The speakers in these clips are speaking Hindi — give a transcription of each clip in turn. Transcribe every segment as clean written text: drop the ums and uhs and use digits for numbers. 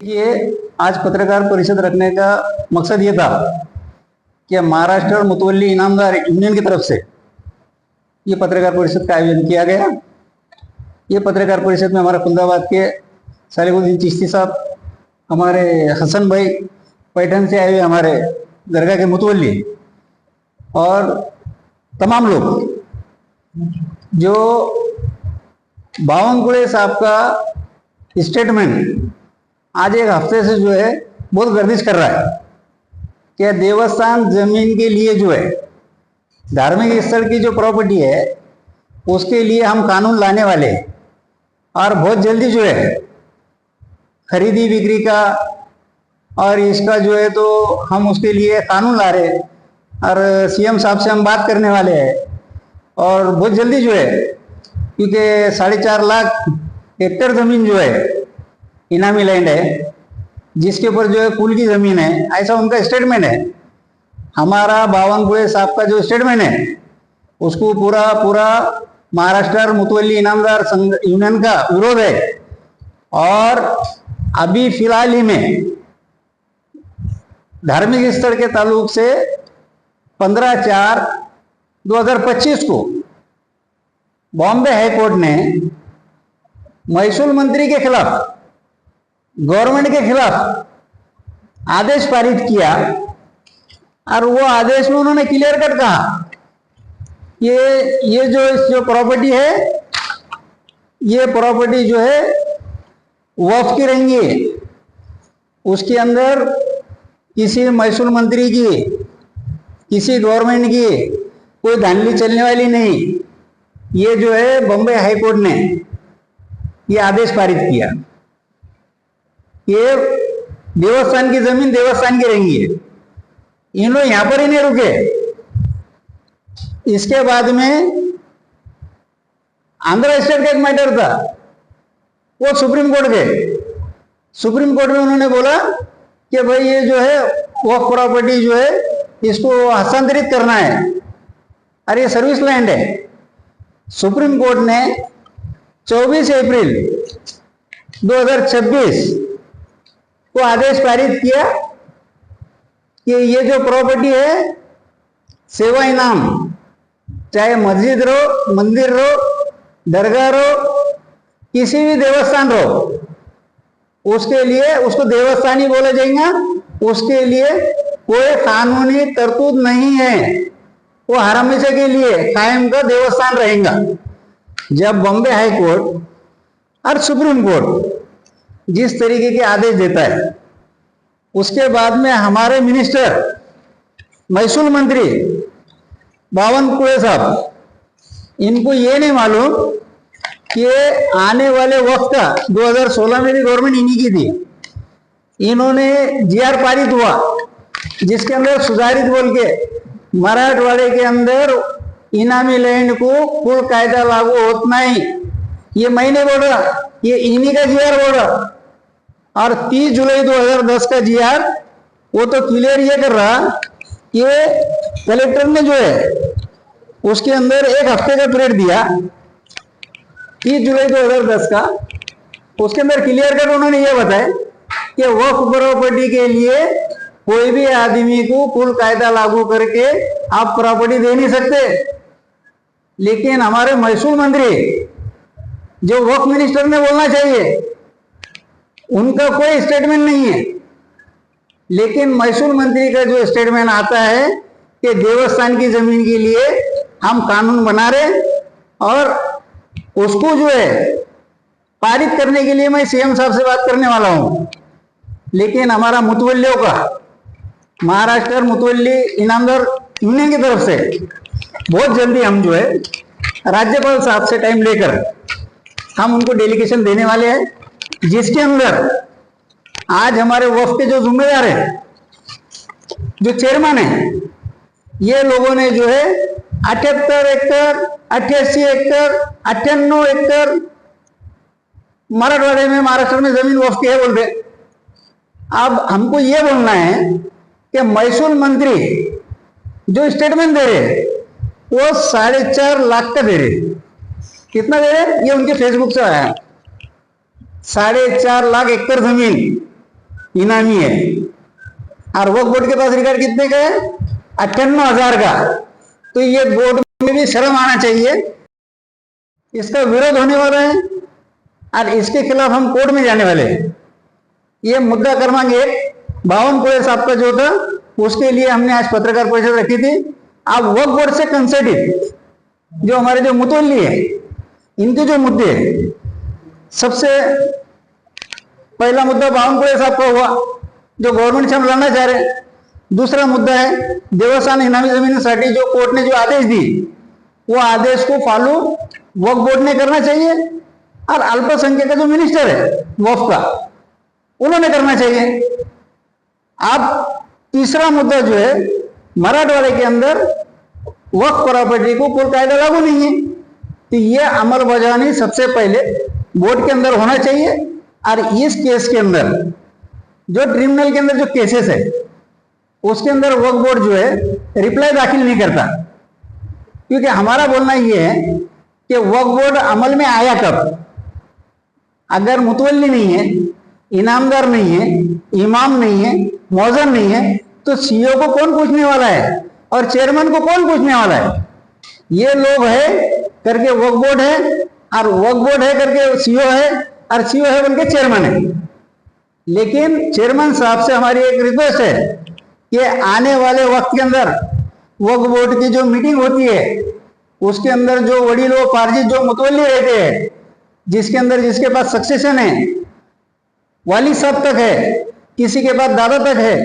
ये आज पत्रकार परिषद रखने का मकसद ये था कि महाराष्ट्र मुतवल्ली इनामदार यूनियन की तरफ से ये पत्रकार परिषद का आयोजन किया गया। ये पत्रकार परिषद में हमारे खुलदाबाद के सालिहुद्दीन चिश्ती साहब, हमारे हसन भाई पैठन से आए हुए हमारे दरगाह के मुतवल्ली और तमाम लोग जो बावनकुळे साहब का स्टेटमेंट आज एक हफ्ते से जो है बहुत गर्दिश कर रहा है कि देवस्थान जमीन के लिए जो है धार्मिक स्थल की जो प्रॉपर्टी है उसके लिए हम कानून लाने वाले हैं और बहुत जल्दी जो है खरीदी बिक्री का और इसका जो है तो हम उसके लिए कानून ला रहे हैं और सीएम साहब से हम बात करने वाले हैं और बहुत जल्दी जो है, क्योंकि 4.5 लाख हेक्टेयर जमीन जो है इनामी लैंड है जिसके ऊपर जो है कुल की जमीन है, ऐसा उनका स्टेटमेंट है। हमारा बावनकुळे साहब का जो स्टेटमेंट है उसको पूरा महाराष्ट्र मुतवल्ली इनामदार संघ यूनियन का विरोध है और अभी फिलहाल ही में धार्मिक स्थल के ताल्लुक से 15/4/2025 को बॉम्बे हाईकोर्ट ने महसूल मंत्री के खिलाफ, गवर्नमेंट के खिलाफ आदेश पारित किया और वो आदेश में उन्होंने क्लियर कट कहा ये जो प्रॉपर्टी है ये प्रॉपर्टी जो है वक्फ की रहेंगी, उसके अंदर किसी महसूल मंत्री की, किसी गवर्नमेंट की कोई धांधली चलने वाली नहीं। ये जो है बॉम्बे हाईकोर्ट ने ये आदेश पारित किया, ये देवस्थान की जमीन देवस्थान की रहेंगी। इन लोग यहां पर ही नहीं रुके, इसके बाद में आंध्र स्टेट का एक मैटर था, वो सुप्रीम कोर्ट गए। सुप्रीम कोर्ट में उन्होंने बोला कि भाई ये जो है वक्फ प्रॉपर्टी जो है इसको हस्तांतरित करना है और ये सर्विस लैंड है। सुप्रीम कोर्ट ने 24 अप्रैल 2026 को आदेश पारित किया कि ये जो प्रॉपर्टी है सेवा इनाम, चाहे मस्जिद रहो, मंदिर रहो, दरगाह रहो, किसी भी देवस्थान रहो, उसके लिए उसको देवस्थान ही बोला जाएगा। उसके लिए कोई कानूनी तरतूद नहीं है, वो हमेशा के लिए कायम का देवस्थान रहेगा। जब बॉम्बे हाई कोर्ट और सुप्रीम कोर्ट जिस तरीके के आदेश देता है, उसके बाद में हमारे मिनिस्टर महसूल मंत्री बावनकुळे साहब, इनको ये नहीं मालूम कि आने वाले वक्त का 2016 में भी गवर्नमेंट इन्हीं की थी। इन्होंने जीआर पारित हुआ जिसके अंदर सुधारित बोल के मराठवाड़े के अंदर इनामी लैंड को कुल कायदा लागू होता नहीं, ये मैं नहीं बोल रहा, ये इन्हीं का जीआर बोल रहा। और 30 जुलाई 2010 का जीआर वो तो क्लियर ये कर रहा कि कलेक्टर ने जो है उसके अंदर एक हफ्ते का पीरियड दिया 30 जुलाई 2010 का, उसके अंदर क्लियर कर उन्होंने ये बताया कि वक्फ प्रॉपर्टी के लिए कोई भी आदमी को कुल कायदा लागू करके आप प्रॉपर्टी दे नहीं सकते। लेकिन हमारे महसूल मंत्री जो वक्फ मिनिस्टर ने बोलना चाहिए, उनका कोई स्टेटमेंट नहीं है। लेकिन महसूल मंत्री का जो स्टेटमेंट आता है कि देवस्थान की जमीन के लिए हम कानून बना रहे और उसको जो है पारित करने के लिए मैं सीएम साहब से बात करने वाला हूं। लेकिन हमारा मुतवल्लियों का, महाराष्ट्र मुतवल्ली इनामदार यूनियन की तरफ से बहुत जल्दी हम जो है राज्यपाल साहब से टाइम लेकर हम उनको डेलीगेशन देने वाले हैं, जिसके अंदर आज हमारे वक्फ के जो जिम्मेदार हैं, जो चेयरमैन है, ये लोगों ने जो है 78 एकड़, 88 एकड़, 98 एकड़ मराठवाड़े में, महाराष्ट्र में जमीन वक्फ की है बोल रहे। अब हमको ये बोलना है कि महसूल मंत्री जो स्टेटमेंट दे रहे वो 4.5 लाख का दे रहे। कितना दे रहे? ये उनके फेसबुक से आया। 4.5 लाख एकड़ जमीन इनामी है। और वक्फ बोर्ड के पास रिकॉर्ड कितने का है? 58,000 का। तो ये बोर्ड में भी शर्म आना चाहिए। इसका विरोध होने वाला है और इसके खिलाफ हम कोर्ट में जाने वाले हैं। ये मुद्दा क्रमांक 1 बावनकुळे साहब का जो था उसके लिए हमने आज पत्रकार परिषद रखी थी। अब वक्फ बोर्ड से कंसल्टेड जो हमारे जो मुतवल्ली है इनके जो मुद्दे, सबसे पहला मुद्दा बावनकुळे साहब का हुआ जो गवर्नमेंट से हम लड़ना चाह रहे हैं। दूसरा मुद्दा है देवस्थान इनामी जमीनीसाठी जो कोर्ट ने जो आदेश दी वो आदेश को फॉलो वक्फ बोर्ड ने करना चाहिए और अल्पसंख्यक का जो मिनिस्टर है वक्फ का उन्होंने करना चाहिए। अब तीसरा मुद्दा जो है मराठवाड़े के अंदर वक्फ प्रॉपर्टी को कोई कायदा लागू नहीं है, तो ये अमल बजानी सबसे पहले बोर्ड के अंदर होना चाहिए। और इस केस के अंदर जो ट्रिब्यूनल के अंदर जो केसेस है उसके अंदर वक्फ बोर्ड जो है रिप्लाई दाखिल नहीं करता, क्योंकि हमारा बोलना ये है कि वक्फ बोर्ड अमल में आया कब? अगर मुतवल्ली नहीं है, इनामदार नहीं है, इमाम नहीं है, मौजन नहीं है, तो सीईओ को कौन पूछने वाला है और चेयरमैन को कौन पूछने वाला है? ये लोग है करके वक्फ बोर्ड है और वक्फ बोर्ड है करके सीईओ है और सीईओ है बोल के चेयरमैन है। लेकिन चेयरमैन साहब से हमारी एक रिक्वेस्ट है कि आने वाले वक्त के अंदर वक्फ बोर्ड की जो मीटिंग होती है उसके अंदर जो वडीलोपार्जित जो मुतवल्ली रहते हैं, जिसके अंदर जिसके पास सक्सेशन है, वाली साहब तक है, किसी के पास दादा तक है,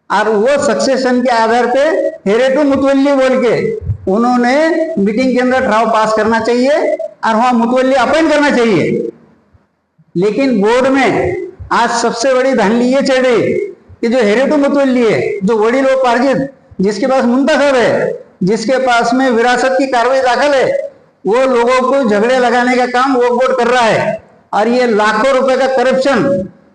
और वो सक्सेशन के आधार पे हेरेटू मुतवल्ली बोल के उन्होंने मीटिंग के अंदर ठराव पास करना चाहिए और वहां मुतवल्ली अपॉइंट करना चाहिए। लेकिन बोर्ड में आज सबसे बड़ी धांधली ये चल रही कि जो हेरेटू मुतवल्ली है, जो वडीलोपार्जित, जिसके पास मुंतखब है, जिसके पास में विरासत की कार्रवाई दाखिल है, वो लोगों को झगड़े लगाने का काम वक्फ बोर्ड कर रहा है। और ये लाखों रुपए का करप्शन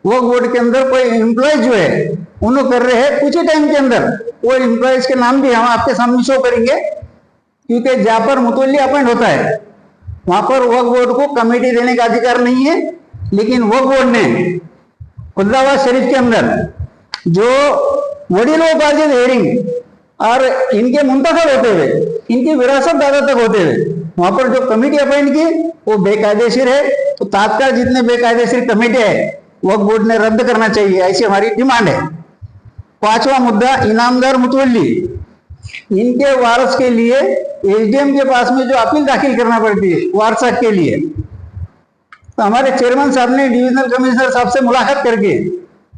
वक्फ बोर्ड के अंदर कोई एम्प्लॉय जो है उन्होंने कर रहे हैं। कुछ ही टाइम के अंदर वो एम्प्लॉयज के नाम भी हम आपके सामने शो करेंगे, क्योंकि जहां पर मुतवल्ली अपॉइंट होता है वहां पर वक्फ बोर्ड को कमेटी देने का अधिकार नहीं है। लेकिन वक्फ बोर्ड ने खुदाबाद शरीफ के अंदर जो वडीलोपार्जित हेरिंग और इनके मुंतखब होते हुए, इनकी विरासत दादा तक होते हुए वहां पर जो कमेटी अपॉइंट की वो बेकायदेशीर है। तो तात्काल जितने बेकायदेशीर कमेटी है वक्फ बोर्ड ने रद्द करना चाहिए, ऐसी हमारी डिमांड है। पांचवा मुद्दा इनामदार मुतवल्ली, इनके वारस के लिए एसडीएम के पास में जो अपील दाखिल करना पड़ती है वारसात के लिए, तो हमारे चेयरमैन साहब ने डिविजनल कमिश्नर साहब से मुलाकात करके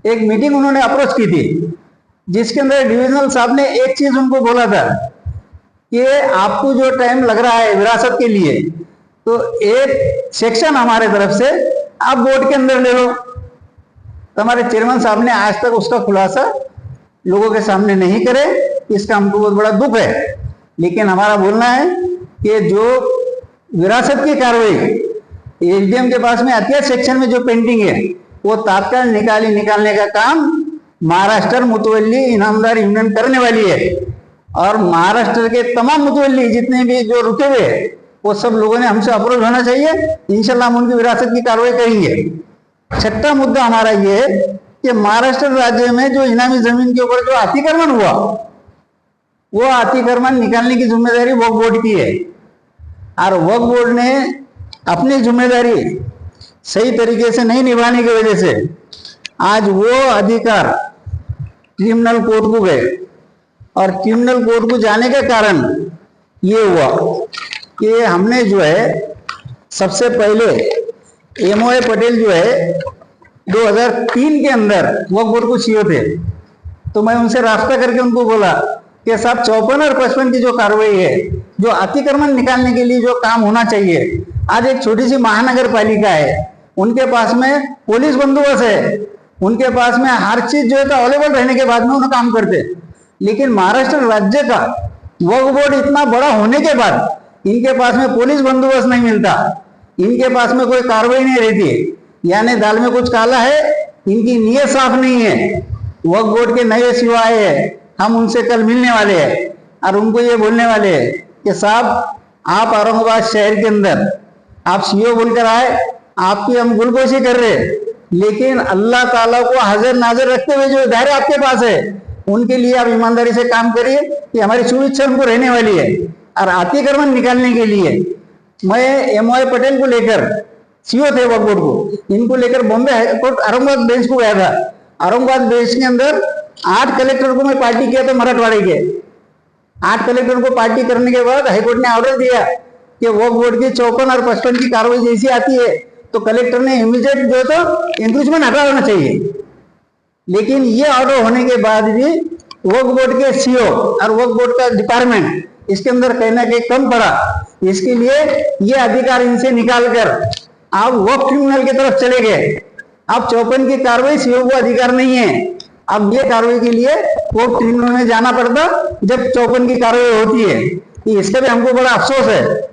एक मीटिंग उन्होंने अप्रोच की थी, जिसके अंदर डिविजनल साहब ने एक चीज उनको बोला था कि आपको जो टाइम लग रहा है विरासत के लिए, तो एक सेक्शन हमारे तरफ से आप बोर्ड के अंदर ले लो। तो हमारे चेयरमैन साहब ने आज तक उसका खुलासा लोगों के सामने नहीं करे, इसका हमको बहुत बड़ा दुख है। लेकिन हमारा बोलना है कि जो विरासत की कार्रवाई एसडीएम के पास में अतियात सेक्शन में जो पेंडिंग है वो तात्काल निकालने का काम महाराष्ट्र मुतवल्ली इनामदार यूनियन करने वाली है। और महाराष्ट्र के तमाम मुतवल्ली जितने भी जो रुके हुए वो सब लोगों ने हमसे अप्रोच होना चाहिए। इंशाल्लाह हम उनकी विरासत की कार्रवाई करेंगे। छठा मुद्दा हमारा ये है कि महाराष्ट्र राज्य में जो इनामी जमीन के ऊपर जो अतिक्रमण हुआ वो अतिक्रमण निकालने की जिम्मेदारी वक्फ बोर्ड की है। और वक्फ बोर्ड ने अपनी जिम्मेदारी सही तरीके से नहीं निभाने की वजह से आज वो अधिकार क्रिमिनल कोर्ट को गए, और क्रिमिनल कोर्ट को जाने के कारण ये हुआ कि हमने जो है सबसे पहले एमओए पटेल जो है 2003 के अंदर वक्फ बोर्ड को सीईओ थे, तो मैं उनसे रास्ता करके उनको बोला कि साहब 54 और 55 की जो कार्रवाई है, जो अतिक्रमण निकालने के लिए जो काम होना चाहिए, आज एक छोटी सी महानगर पालिका है, उनके पास में पुलिस बंदोबस्त है, उनके पास में हर चीज जो है अवेलेबल रहने के बाद में उन्हें काम करते। लेकिन महाराष्ट्र राज्य का वक्फ बोर्ड इतना बड़ा होने के बाद इनके पास में पुलिस बंदोबस्त नहीं मिलता, इनके पास में कोई कार्रवाई नहीं रहती, यानी दाल में कुछ काला है, इनकी नीयत साफ नहीं है। वक्फ बोर्ड के नए सीईओ आए हैं, हम उनसे कल मिलने वाले हैं और उनको ये बोलने वाले हैं कि साहब आप औरंगाबाद शहर के अंदर आप सीईओ बोलकर आए, आपकी हम गुलगोशी कर रहे हैं, लेकिन अल्लाह ताला को हाजिर नाजिर रखते हुए जो दायरे आपके पास है, उनके लिए आप ईमानदारी से काम करिए कि हमारी सुइच्छा उनको रहने वाली है। और अतिक्रमण निकालने के लिए मैं एमवाई पटेल को लेकर, सीओ थे वक्फ बोर्ड को, इनको लेकर बॉम्बे हाईकोर्ट औरंगाबाद बेंच को गया था। औरंगाबाद बेंच के अंदर 8 कलेक्टर को मैं पार्टी किया था मराठवाड़े के। 8 कलेक्टर को पार्टी करने के बाद हाईकोर्ट ने ऑर्डर दिया कि वक्फ बोर्ड की 54 और 55 की कार्रवाई जैसी आती है तो कलेक्टर ने इमीडिएट जो तो इंक्रीजमेंट हटा देना चाहिए। लेकिन ये ऑर्डर होने के बाद भी वक्फ बोर्ड के सीओ और वक्फ बोर्ड का डिपार्टमेंट इसके अंदर कहीं ना कहीं कम पड़ा। इसके लिए ये अधिकार इनसे निकालकर आप वक्फ ट्रिब्यूनल की तरफ चले गए। अब 54 की कार्रवाई सीओ को अधिकार नहीं है। अब ये कार्रवाई के लिए वक्फ ट्रिब्यूनल में जाना पड़ता जब 54 की कार्रवाई होती है। इसका भी हमको बड़ा अफसोस है